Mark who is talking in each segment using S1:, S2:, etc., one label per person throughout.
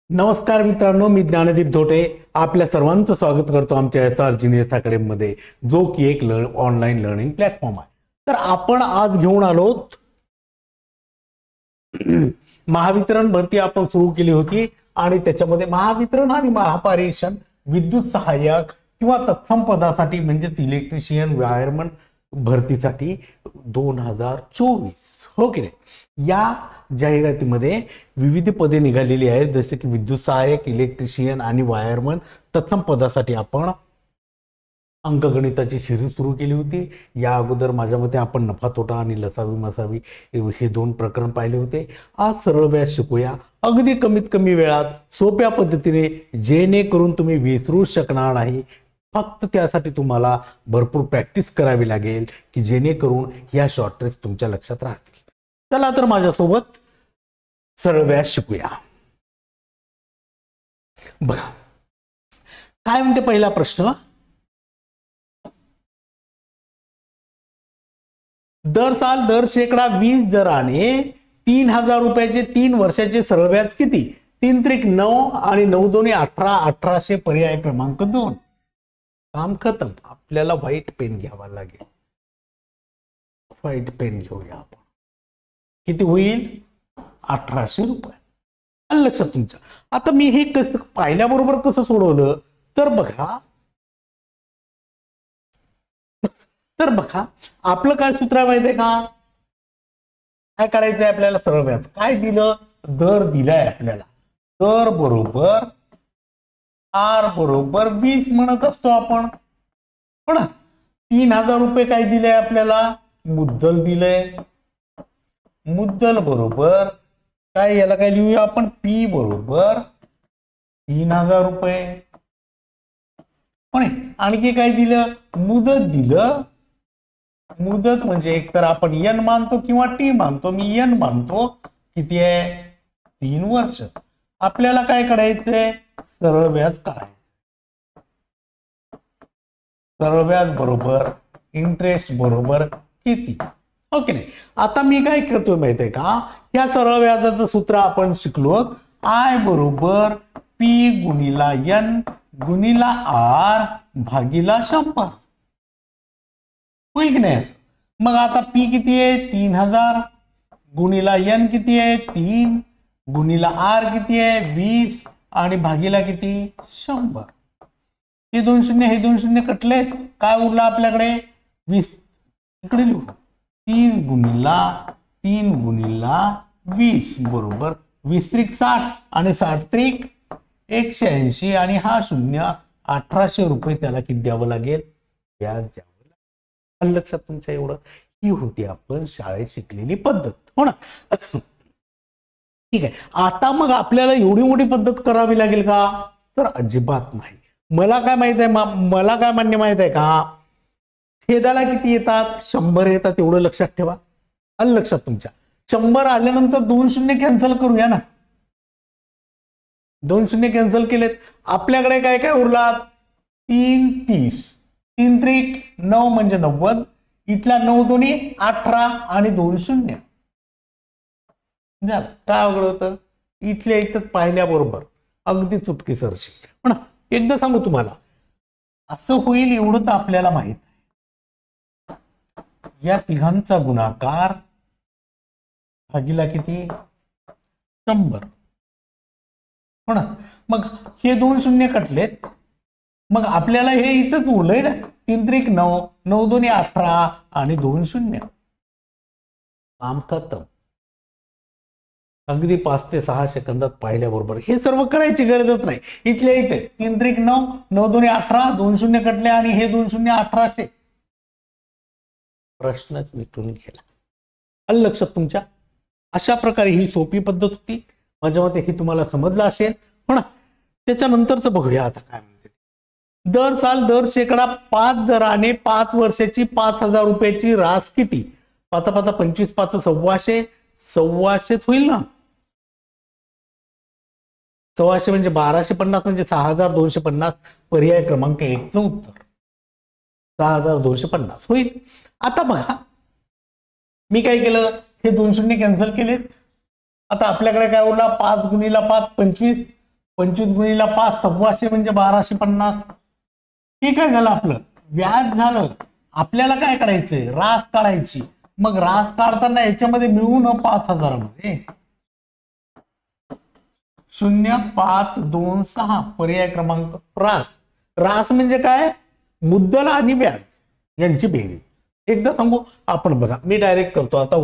S1: नमस्कार मित्रांनो, मी ज्ञानदीप धोटे आपल्या सर्वांचं स्वागत करतो आमच्या SR जीनियस अकॅडमी मध्ये, जो की एक ऑनलाईन लर्निंग प्लॅटफॉर्म आहे. तर आपण आज घेऊन आलोत महावितरण भरती आपण सुरू केली होती आणि त्याच्यामध्ये महावितरण आणि महापारेषण विद्युत सहाय्यक किंवा तत्सम पदासाठी म्हणजेच इलेक्ट्रिशियन वायरमन भरतीसाठी 2024 हो की नाही, या जाहिरातीमध्ये विविध पदे निघालेली आहेत, जसे की विद्युत सहाय्यक, इलेक्ट्रिशियन आणि वायरमन तत्सम पदासाठी आपण अंकगणिताची सिरीज सुरू केली होती. या अगोदर माझ्या मते आपण नफा तोटा आणि लसावी मसावी हे 2 प्रकरण पाहिले होते. आज सरळ व्याज शिकूया अगदी कमीत कमी वेळात सोप्या पद्धतीने, जेणेकरून तुम्ही विसरू शकणार नाही. फक्त त्यासाठी तुम्हाला भरपूर प्रॅक्टिस करावी लागेल की जेणेकरून ह्या शॉर्ट ट्रिक्स तुमच्या लक्षात राहतील. चला तर माझ्यासोबत सरळ व्याज शिकूया. बघा काय म्हणते पहिला प्रश्न, दर साल दर शेकडा 20 दराने 3000 रुपयाचे 3 वर्षाचे सरळ व्याज किती? 3 त्रिक 9 आणि 9 दोन्ही 18, 1800 पर्याय क्रमांक 2. काम खतम. आपल्याला व्हाईट पेन घ्यावा लागेल. व्हाईट पेन घेऊया आपण. किती होईल? 1800 रुपये. लक्षात तुमच्या. आता मी हे कसं पाहिल्याबरोबर कसं सोडवलं तर बघा आपलं काय सूत्र आहे माहिती आहे का? काय करायचंय आपल्याला? सरळ व्याज काय दिलं? दर दिलाय आपल्याला. दर बरोबर R बरोबर 20 म्हणत असतो आपण. हो ना. 3000 रुपये काय दिले आपल्याला? मुद्दल दिलंय. मुद्दल बरोबर काय, याला काय लिहूया आपण? P बरोबर 3000 रुपये. पण आणखी काय दिलं? मुदत दिलं. मुदत म्हणजे एकतर आपण N मानतो किंवा T मानतो. मी N मानतो. किती आहे? 3 वर्ष. आपल्याला काय करायचंय? सरळ व्याज काढायचं. सरळ व्याज बरोबर इंटरेस्ट बरोबर किती? ओके नाही. आता मी काय करतोय माहितीये का? या सरळ व्याजाचं सूत्र आपण शिकलो. I बरोबर P गुणिला N गुणिला R भागिला 100 होईल की नाही? मग आता P किती आहे? 3000 गुणिला N किती आहे? 3 गुणिला R किती आहे? 20 आणि भागिला किती? 100. हे 2 शून्य हे 2 शून्य कटले. काय उरला आपल्याकडे? 20. इकडे लिहू. 30 गुणिला 3 गुणिला 20 बरोबर 20 त्रिक 60 आणि 60 त्रिक 180 आणि हा शून्य 1800 रुपये त्याला किती द्यावं लागेल? व्याज द्यावं लागेल. लक्षात तुमच्या एवढं. ही होती आपण शाळेत शिकलेली पद्धत. हो ना. ठीक आहे. आता मग आपल्याला एवढी मोठी पद्धत करावी लागेल का? तर अजिबात नाही. मला काय माहित आहे? मला काय मान्य माहित आहे का? छेदाला किती येतात? 100 येतात. एवढं लक्षात ठेवा. लक्षात तुमच्या. 100 आल्यानंतर 2 शून्य कॅन्सल करूया ना. 2 शून्य कॅन्सल केलेत. आपल्याकडे काय काय उरलात? 3 30. 3 त्रिक 9 म्हणजे 90. इथला 9 दोन्ही 18 आणि 2 शून्य झालं. काय अवघड होतं? इथल्या इथं पाहिल्याबरोबर अगदी चुटकी सरशी. पण एकदा सांगू तुम्हाला, असं होईल एवढं तर आपल्याला माहित आहे. या तिघांचा गुणाकार भागिला किती? 100. हो ना. मग हे 2 शून्य कटलेत. मग आपल्याला हे इथंच उरलंय ना. 3 त्रिक 9 9 दोन्ही 18 आणि 2 शून्य. काम खतम. अगदी 5 ते 6 सेकंदात पाहिल्याबरोबर हे सर्व करायची गरजच नाही. इथल्या इथे 3 त्रिक 9 9 दोन्ही 18 2 शून्य कटले आणि हे 2 शून्य 1800. प्रश्नच मिटून गेला. लक्षात तुमच्या. अशा प्रकारे ही सोपी पद्धत होती. माझ्या मते ही तुम्हाला समजलं असेल. हो ना. त्याच्यानंतरच बघूया आता काय म्हणते. दर साल दर शेकडा 5 दराने 5 वर्षाची 5000 रुपयाची रास किती? 5 5 25 5 सव्वाशे. 1,600 होईल ना. 1,600 म्हणजे 1250 म्हणजे 6250. पर्याय क्रमांक 1 चं उत्तर 6250 होईल. आता बघा मी काय केलं? हे 2 शून्य कॅन्सल केलेत. आता आपल्याकडे काय उरला? 5 गुणिला 5 25 25 गुणिले 5 सव्वाशे म्हणजे 1250. हे काय झालं आपलं व्याज झालं. आपल्याला काय करायचंय रास काढायची. मग रास काढताना याच्यामध्ये मिळून 5000 मध्ये 0526 पर्याय क्रमांक रास. रास म्हणजे काय मुद्दल आणि व्याज यांची बेरीज. एकदा सांगू आपण बघा मी डायरेक्ट करतो आता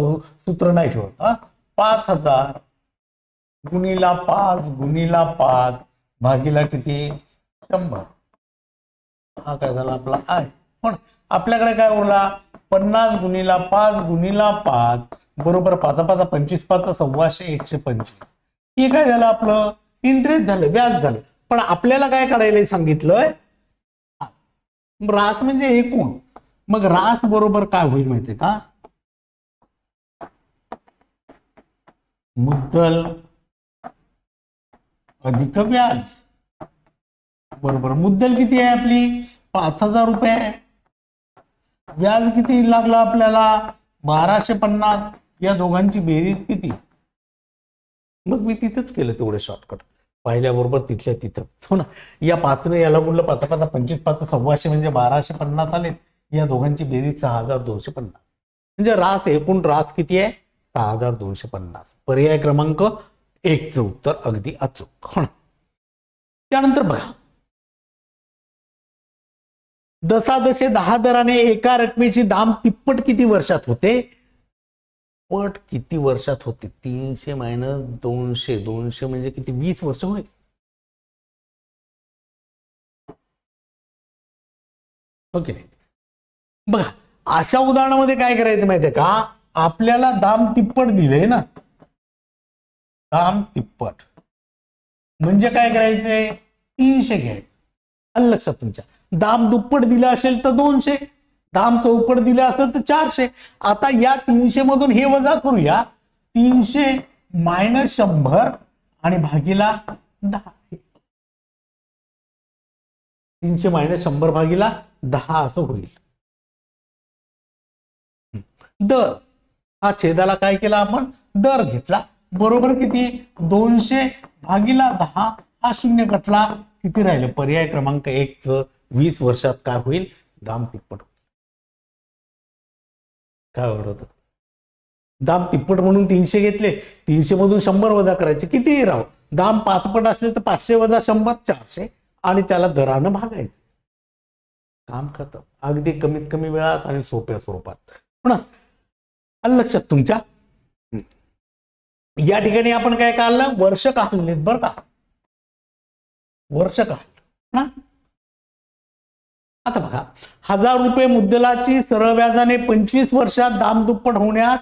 S1: सूत्र नाही ठेवत. 5000 गुणिला 5 गुणिला 5 भागीला किती 100. हा काय झाला आपला आहे. पण आपल्याकडे काय उरला 50 गुणिला 5 गुणिला 5 बरोबर 5 5 25 5 सव्वाशे 125. हे काय झालं आपलं इंटरेस्ट झालं व्याज झालं. पण आपल्याला काय करायला सांगितलंय रास म्हणजे एकूण. मग रास बरोबर काय होईल माहितीये का मुद्दल अधिक व्याज बरोबर. मुद्दल किती आहे आपली 5000 रुपये. व्याज किती लागलं आपल्याला 1250. या दोघांची बेरीज किती. मग मी तिथंच केलं तेवढे शॉर्टकट पाहिल्याबरोबर तिथल्या तिथं हो ना. या 5 याला बोललं 5 5 25 5 सव्वाशे म्हणजे 1250 आले. या दोघांची बेरीज 6250. म्हणजे रास एकूण रास किती आहे 6250. पर्याय क्रमांक 1 चं उत्तर अगदी अचूक हो ना. त्यानंतर बघा दशादशे 10 दराने एका रकमेची दाम तिप्पट किती वर्षात होते. पट किती वर्षात होते 300 मायनस 200. 200 म्हणजे किती 20 वर्ष होईल. ओके बघा अशा उदाहरणामध्ये काय करायचं माहितीये का आपल्याला दाम तिप्पट दिले ना. दाम तिप्पट म्हणजे काय करायचंय 300 घ्यायचं. आलं लक्षात तुमच्या. दाम दुप्पट दिला असेल तर 200. दाम चौपट दिला असेल तर 400. आता या 300 मधून हे वजा करूया 300 मायनस 100 आणि भागीला 10. 300 मायनस 100 भागीला 10 असं होईल. दर हा छेदाला काय केला आपण दर घेतला बरोबर किती 200 भागीला 10 हा शून्य कटला किती राहिलं पर्याय क्रमांक 1 च 20 वर्षात काय होईल दाम तिप्पट होईल. काय होतं दाम तिप्पट म्हणून 300 घेतले 300 मधून 100 वजा करायचे किती राव. दाम 5 पट असले तर 500 वजा 100 400 आणि त्याला दरानं भागायचं. काम खतम. अगदी कमीत कमी वेळात आणि सोप्या स्वरूपात पण आलं लक्षात तुमच्या. या ठिकाणी आपण काय काढलं वर्ष काढलेत बरं का. वर्ष काढलं ना. आता बघा 1000 रुपये मुद्दलाची सरळ व्याजाने 25 वर्षात दाम दुप्पट होण्यात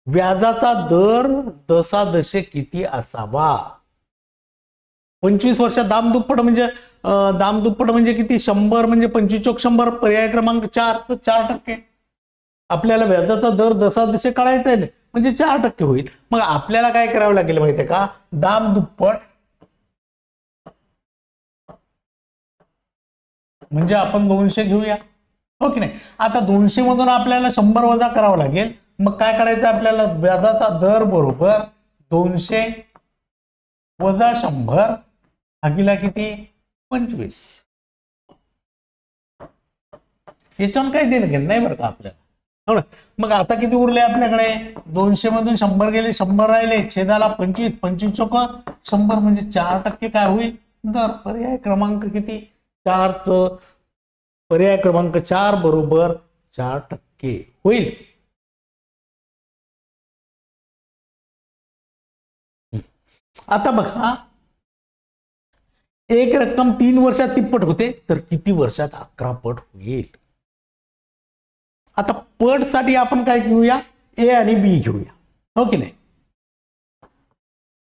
S1: व्याजाचा दर दशादशे किती असावा. 25 वर्षात दाम दुप्पट म्हणजे किती 100 म्हणजे 25 चोक 100 पर्याय क्रमांक 4 च 4%. आपल्याला व्याजाचा दर दशादशे काढायचा आहे म्हणजे 4% होईल. मग आपल्याला काय करावं लागेल माहितीये का दाम दुप्पट म्हणजे आपण 200 घेऊया हो की नाही. आता 200 मधून आपल्याला 100 वजा करावं लागेल. मग काय करायचं आपल्याला व्याजाचा दर बरोबर 200 वजा 100 भागीला किती 25. याच्यावर काही देणं घेणं नाही बरं का आपल्याला. मग आता किती उरले आपल्याकडे 200 मधून 100 गेले 100 राहिले छेदाला 25 25 चोक 100 म्हणजे 4% काय होईल दर. पर्याय क्रमांक किती 4 च पर्याय क्रमांक 4 बरोबर 4% होईल. आता बघा एक रक्कम 3 वर्षात तिप्पट होते तर किती वर्षात 11 पट होईल. आता पट साठी आपण काय घेऊया ए आणि बी घेऊया हो की नाही.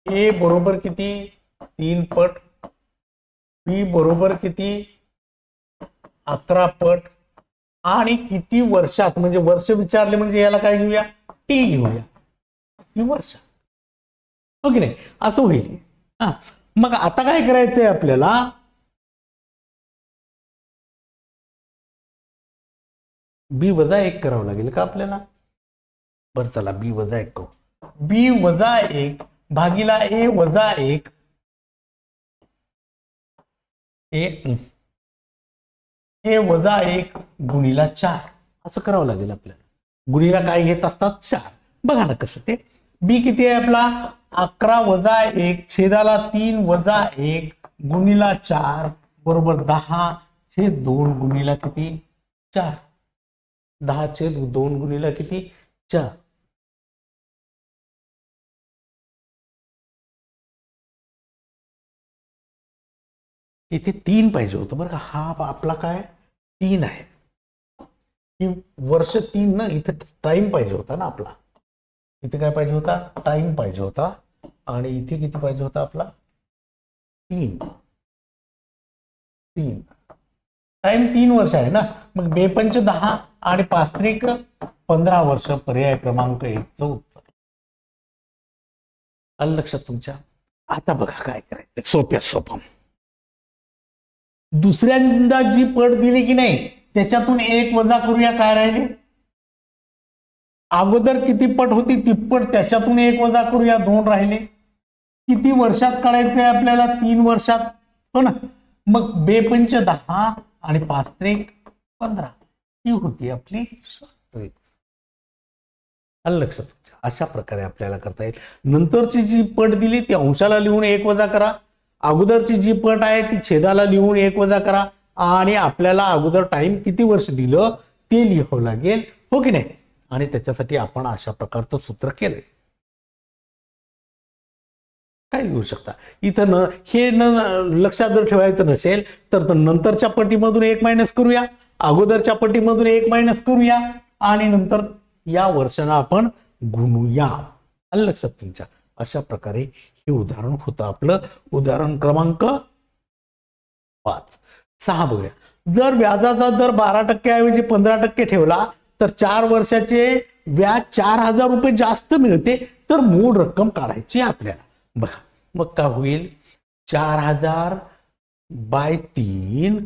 S1: ए बरोबर किती 3 पट बी बरोबर किती 11 पट आणि किती वर्षात म्हणजे वर्ष विचारले म्हणजे याला काय घेऊया टी घेऊया किती वर्ष हो की नाही असं होईल. हा मग आता काय करायचंय आपल्याला बी वजा 1 करावं लागेल का आपल्याला. बरं चला बी वजा 1 करू. बी वजा 1 भागीला ए वजा 1 ए वजा 1 गुणिला 4 असं करावं लागेल आपल्याला. गुणिला काय घेत असतात 4. बघा ना कसं ते. बी किती आहे आपला 11 वजा 1 छेदाला 3 वजा 1 गुणिला 4 बरोबर 10/2 गुणिला किती 4. 10/2 गुणिला किती 4. इथे 3 पाहिजे होतं बरं का. हा आपला काय 3 आहे. वर्ष 3 ना. इथे टाइम पाहिजे होता ना आपला. इथे काय पाहिजे होता टाइम पाहिजे होता. आणि इथे किती पाहिजे होता आपला 3. टाइम 3 वर्ष आहे ना. मग 2×5 = 10 आणि 5×3 = 15 वर्ष. पर्याय क्रमांक 1 चं उत्तर. आलं लक्षात तुमच्या. आता बघा काय करायचं सोप्या. दुसऱ्यांदा जी पट दिली की नाही त्याच्यातून 1 वजा करूया. काय राहिले अगोदर किती पट होती ती पट त्याच्यातून 1 वजा करूया. 2 राहिले. किती वर्षात काढायचंय आपल्याला 3 वर्षात हो ना. मग 2×5 = 10 आणि 5×3 = 15 ही होती आपली. आलं लक्षात. अशा प्रकारे आपल्याला करता येईल. नंतरची जी पट दिली ती अंशाला लिहून 1 वजा करा. अगोदरची जी पट आहे ती छेदाला लिहून 1 वजा करा. आणि आपल्याला अगोदर टाइम किती वर्ष दिलं ते लिहावं लागेल हो की नाही. आणि त्याच्यासाठी आपण अशा प्रकारचं सूत्र केलं. काय घेऊ शकता इथं न हे न लक्षात जर ठेवायचं नसेल तर नंतरच्या पटीमधून 1 मायनस करूया. अगोदरच्या पटीमधून 1 मायनस करूया. आणि नंतर या वर्षाला आपण गुणूया. आलं लक्षात तुमच्या. अशा प्रकारे हे उदाहरण होतं आपलं. उदाहरण क्रमांक 5. 6 बघूया. जर व्याजाचा दर 12% ऐवजी 15% ठेवला तर 4 वर्षाचे व्याज 4000 रुपये जास्त मिळते तर मूळ रक्कम काढायची आपल्याला. बघा मग काय होईल 4000/3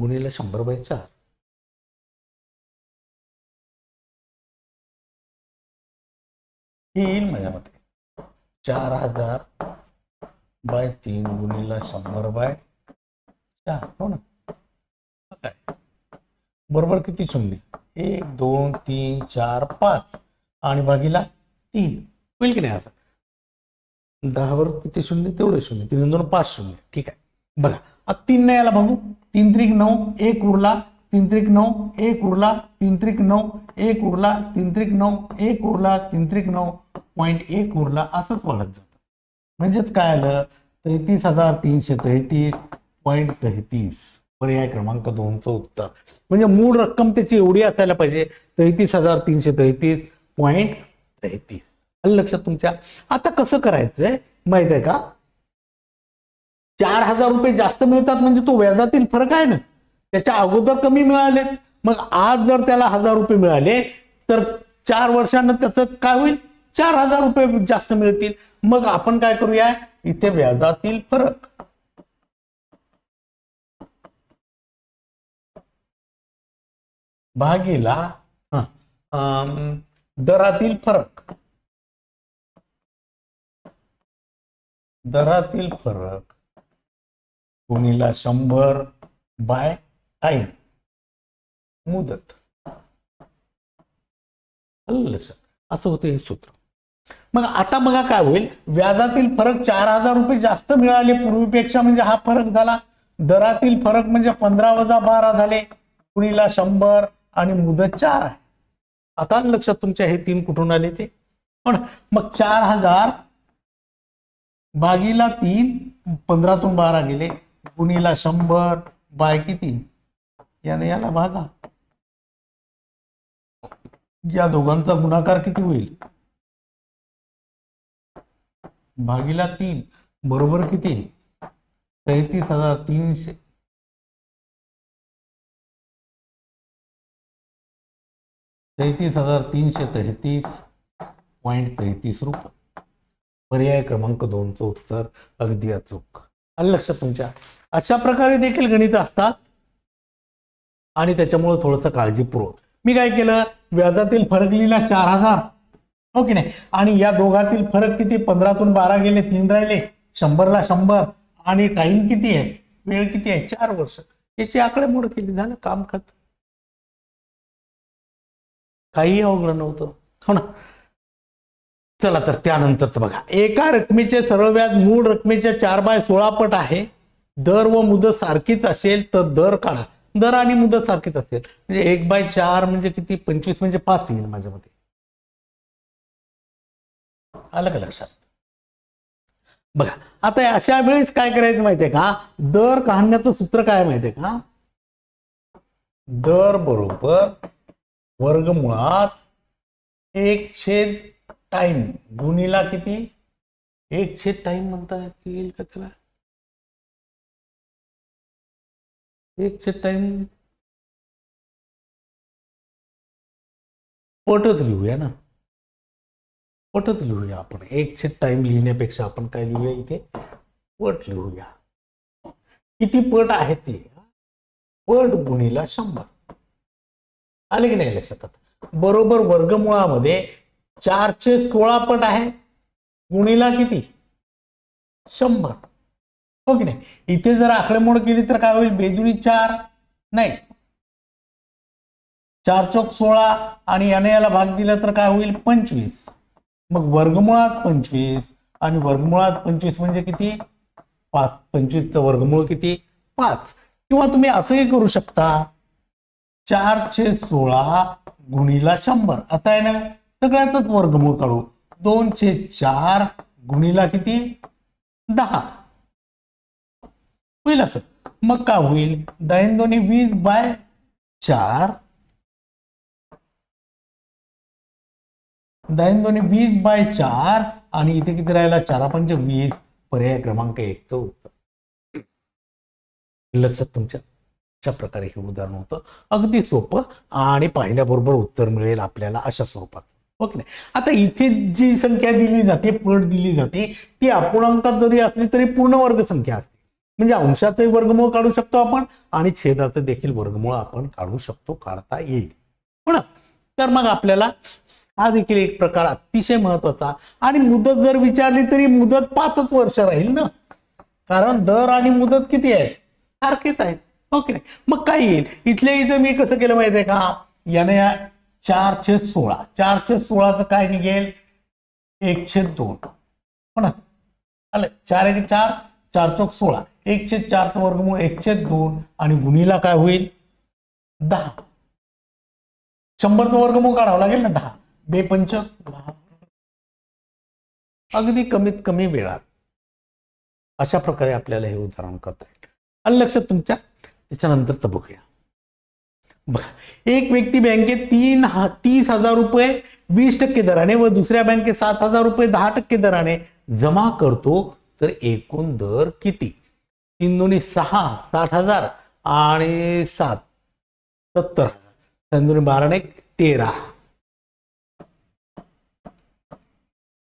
S1: गुणिले 100/4. येईल माझ्या मते 4000/3 गुणिले 100/4 हो ना. काय बरोबर किती शून्य 1 2 3 4 5 आणि भागीला 3 होईल की नाही. आता 10 वर किती शून्य तेवढे शून्य. 3 2 5 शून्य. ठीक आहे. बघा आता 3 नाही याला बघू. 3×3 = 9 1 उरला. 3×3 = 9 1 उरला. 3×3 = 9 1 उरला. 3×3 = 9 1 उरला. 3×3 = 9.1 उरला. असंच वाढत जातं. म्हणजेच काय आलं 33,333.33. पर्याय क्रमांक 2 चं उत्तर. म्हणजे मूळ रक्कम त्याची एवढी असायला पाहिजे 33,333.33. आलं लक्षात तुमच्या. आता कसं करायचंय माहित आहे का 4000 रुपये जास्त मिळतात म्हणजे तो व्याजातील फरक आहे ना. त्याच्या अगोदर कमी मिळाले. मग आज जर त्याला 1000 रुपये मिळाले तर 4 वर्षांना त्याचं काय होईल 4000 रुपये जास्त मिळतील. मग आपण काय करूया इथे व्याजातील फरक भागीला दरातील फरक. दरातील फरक गुणिला 100/टाइम मुदत. लक्षात असं होतं हे सूत्र. मग आता बघा काय होईल व्याजातील फरक 4000 रुपये जास्त मिळाले पूर्वीपेक्षा म्हणजे हा फरक झाला. दरातील फरक म्हणजे 15 - 12 झाले गुणिला 100 आणि मुदत 4 आहे. आता लक्षात तुमच्या हे 3 कुठून आले ते पण. मग 4000 भागीला 3 15 तून 12 गेले गुणिला 100 बाय किती याने याला भागा. या दोघांचा गुणाकार किती होईल भागीला 3 बरोबर किती 33,300. 33,333.33 रुपये. पर्याय क्रमांक 2 चं उत्तर अगदी अचूक. आलं लक्षात तुमच्या. अशा प्रकारे देखील गणित असतात आणि त्याच्यामुळे थोडंसं काळजीपूर्वक मी काय केलं व्याजातील फरक लिहिला 4000 हो की नाही. आणि या दोघातील फरक किती 15 तून 12 गेले 3 राहिले 100 ला 100 आणि टाइम किती आहे वेळ किती आहे 4 वर्ष, याची आकडेमोड केली, झालं काम खत. काही अवघड नव्हतं, हो ना. चला तर त्यानंतरच बघा, एका रकमेचे सरळ व्याज मूळ रकमेच्या 4/16 पट आहे. दर व मुदत सारखीच असेल तर दर काढा. दर आणि मुदत सारखीच असेल म्हणजे 1/4 म्हणजे किती, 25 म्हणजे 5 येईल माझ्या मते. आलं का लक्षात. बघा आता अशा वेळेस काय करायचं माहितीये का, दर काढण्याचं सूत्र काय माहितीये का, दर बरोबर वर्गमुळात 1 टाइम गुणिला किती, 1 टाइम म्हणता येईल का त्याला, 1 टाइम पटच लिहूया ना, पटच लिहूया आपण. 1 टाइम लिहिण्यापेक्षा आपण काय लिहूया इथे, पट लिहूया. किती पट आहे ते, पट गुणिला 100. आले की नाही लक्षात. बरोबर वर्गमुळामध्ये 4/16 पट आहे गुणिला किती 100, हो की नाही. इथे जर आकडेमोड केली तर काय होईल, बेजुनी 4 नाही 4 चौक 16 आणि याने याला भाग दिला तर काय होईल 25. मग वर्गमुळात 25 आणि वर्गमुळात 25 म्हणजे किती 5. 25चं वर्गमूळ किती 5. किंवा तुम्ही असंही करू शकता 4/16 गुणिला 100. आता आहे ना सगळ्याच वर्गमूळ काढू, 2/4 गुणिला किती 10 होईल असं. मग काय होईल 10 दोन्ही 20/4, 10 दोन्ही 20/4 आणि इथे किती राहिला 4 पंचे 20. पर्याय क्रमांक 1 चं उत्तर. लक्षात तुमच्या. अशा प्रकारे हे उदाहरण होतं, अगदी सोपं आणि पाहिल्याबरोबर उत्तर मिळेल आपल्याला अशा स्वरूपात, ओके नाही. आता इथे जी संख्या दिली जाते, पट दिली जाते, ती अपूर्णांकात जरी असली तरी पूर्ण वर्ग संख्या असते. म्हणजे अंशाचे वर्गमूळ काढू शकतो आपण आणि छेदाचं देखील वर्गमूळ आपण काढू शकतो, काढता येईल, हो ना. तर मग आपल्याला हा देखील एक प्रकार अतिशय महत्वाचा. आणि मुदत जर विचारली तरी मुदत 5 वर्ष राहील ना, कारण दर आणि मुदत किती आहे सारखेच आहेत, ओके नाही. मग काय येईल इथल्या इथं मी कसं केलं माहिती आहे का, याने 4/16, 4/16चं काय निघेल 1/2, हो ना. आलं 4 1 4, 4 चौक 16, 1/4चं वर्गमूळ 1/2 आणि गुणिला काय होईल 10. 100चं वर्गमूळ काढावं लागेल ना 10, 2 पंच 10. अगदी कमीत कमी वेळात अशा प्रकारे आपल्याला हे उदाहरण करता येईल. आलं लक्षात तुमच्या. त्याच्यानंतरच बघूया. बघा, एक व्यक्ती बँकेत 30,000 रुपये 20% दराने व दुसऱ्या बँकेत 7,000 रुपये 10% दराने जमा करतो, तर एकूण दर किती. 3 दोन्ही 6, 60,000 आणि 7 70,000, 3 दोन्ही 12 आणि 13,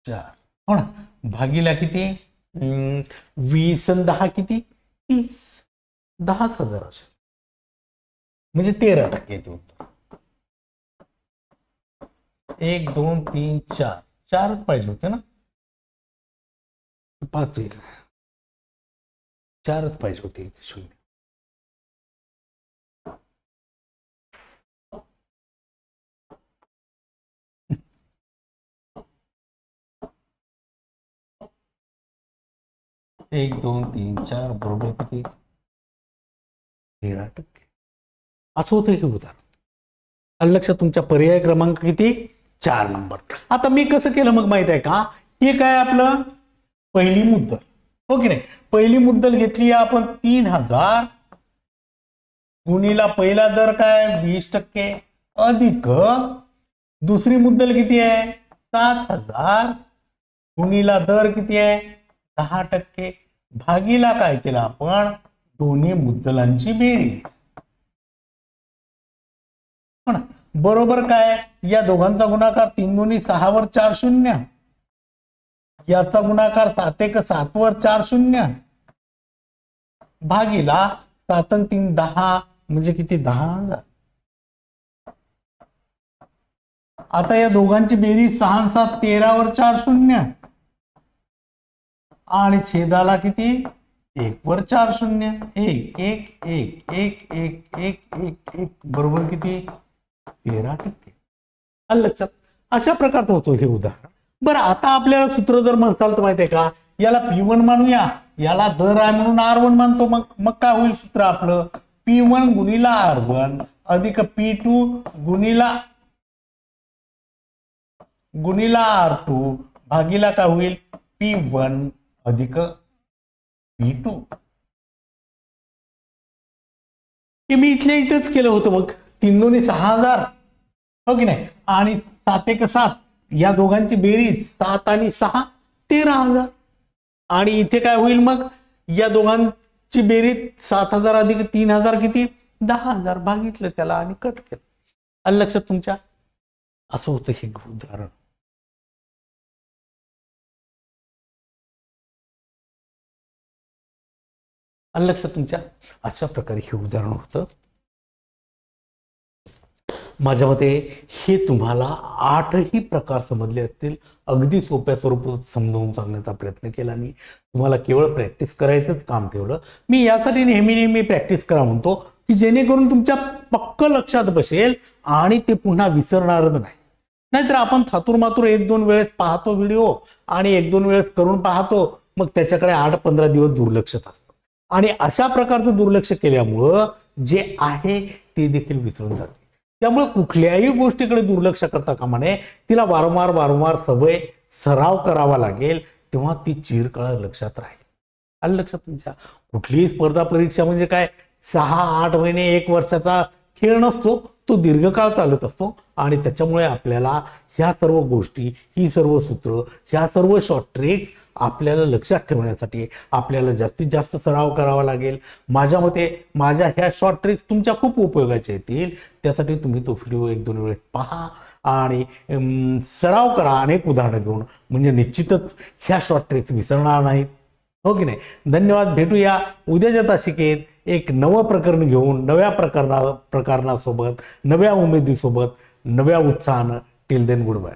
S1: 4, हो ना. भागीला किती 20 आणि 10 किती 30, 10,000 असेल म्हणजे 13% येते उत्तर. 1 2 3 4, 4च पाहिजे होते ना, 5 येईल, 4च पाहिजे होते इथे 0. एक 2 3 4 बरोबर किती 13%. असं होतं हे उदाहरण. लक्षात तुमच्या. पर्याय क्रमांक किती 4 नंबर. आता मी कसं केलं मग माहित आहे का, हे काय आपलं पहिली मुद्दल, हो की नाही. पहिली मुद्दल घेतली आपण 3,000 गुणिला पहिला दर काय 20% अधिक दुसरी मुद्दल किती आहे 7,000 गुणिला दर किती आहे 10% भागीला काय केलं आपण दोन्ही मुद्दलांची बेरीज, बरोबर काय. या दोघांचा गुणाकार 3 दोन्ही 6 वर 4 शून्य, याचा गुणाकार 7 1 7 वर 4 शून्य भागीला 7 आणि 3 10 म्हणजे किती 10,000. आता या दोघांची बेरीज 6 आणि 7 13 वर 4 शून्य आणि छेदाला किती 1 वर 4 शून्य 1 1 1 1 1 1 1 1 बरोबर किती 13%. आलं लक्षात. अशा प्रकारचं होतो हे उदाहरण. बरं आता आपल्याला सूत्र जर म्हणताल तर माहितीये का, याला P1 मानूया, याला दर आहे म्हणून R1 मानतो. मग काय होईल सूत्र आपलं, P1 गुणिला R1 अधिक P2 गुणिला R2 भागीला काय होईल P1 अधिक P2. हे मी इथल्या इथेच केलं होतं. मग 3 दोन्ही 6000 हो की नाही, आणि 7 एक 7, या दोघांची बेरीज 7 आणि 6 13,000. आणि इथे काय होईल मग, या दोघांची बेरीज 7000 अधिक 3000 किती 10,000. भागितलं त्याला आणि कट केलं. आलं लक्षात तुमच्या. असं होतं हे उदाहरण. आलं लक्षात तुमच्या. अशा प्रकारे हे उदाहरण होतं. माझ्या मते हे तुम्हाला 8ही प्रकार समजले असतील. अगदी सोप्या स्वरूपात समजावून सांगण्याचा प्रयत्न केला मी. तुम्हाला केवळ प्रॅक्टिस करायचंच काम ठेवलं. मी यासाठी नेहमी प्रॅक्टिस करा म्हणतो की जेणेकरून तुमच्या पक्क लक्षात बसेल आणि ते पुन्हा विसरणारच नाही. नाहीतर आपण थातूर मातूर 1-2 वेळेस पाहतो व्हिडिओ आणि 1-2 वेळेस करून पाहतो, मग त्याच्याकडे 8-15 दिवस दुर्लक्षच असतं. आणि अशा प्रकारचं दुर्लक्ष केल्यामुळं जे आहे ते देखील विसरून जाते. त्यामुळे कुठल्याही गोष्टीकडे दुर्लक्ष करता कामा नये. तिला वारंवार सराव करावा लागेल, तेव्हा ती चिरकाळ लक्षात राहील. आलं लक्षात तुमच्या. कुठलीही स्पर्धा परीक्षा म्हणजे काय 6-8 महिने 1 वर्षाचा खेळ नसतो, तो दीर्घकाळ चालत असतो. आणि त्याच्यामुळे आपल्याला ह्या सर्व गोष्टी, ही सर्व सूत्र, ह्या सर्व शॉर्ट ट्रिक्स आपल्याला लक्षात ठेवण्यासाठी आपल्याला जास्तीत जास्त सराव करावा लागेल. माझ्या मते माझ्या ह्या शॉर्ट ट्रिक्स तुमच्या खूप उपयोगाच्या येतील. त्यासाठी तुम्ही तो व्हिडिओ 1-2 वेळेस पहा आणि सराव करा अनेक उदाहरणं घेऊन. म्हणजे निश्चितच ह्या शॉर्ट ट्रिक्स विसरणार नाहीत. हो की नाही. धन्यवाद. भेटूया उद्याच्या तासिकेत एक नवं प्रकरण घेऊन, नव्या प्रकरणासोबत, नव्या उमेदीसोबत, नव्या उत्साहानं. Till then good bye.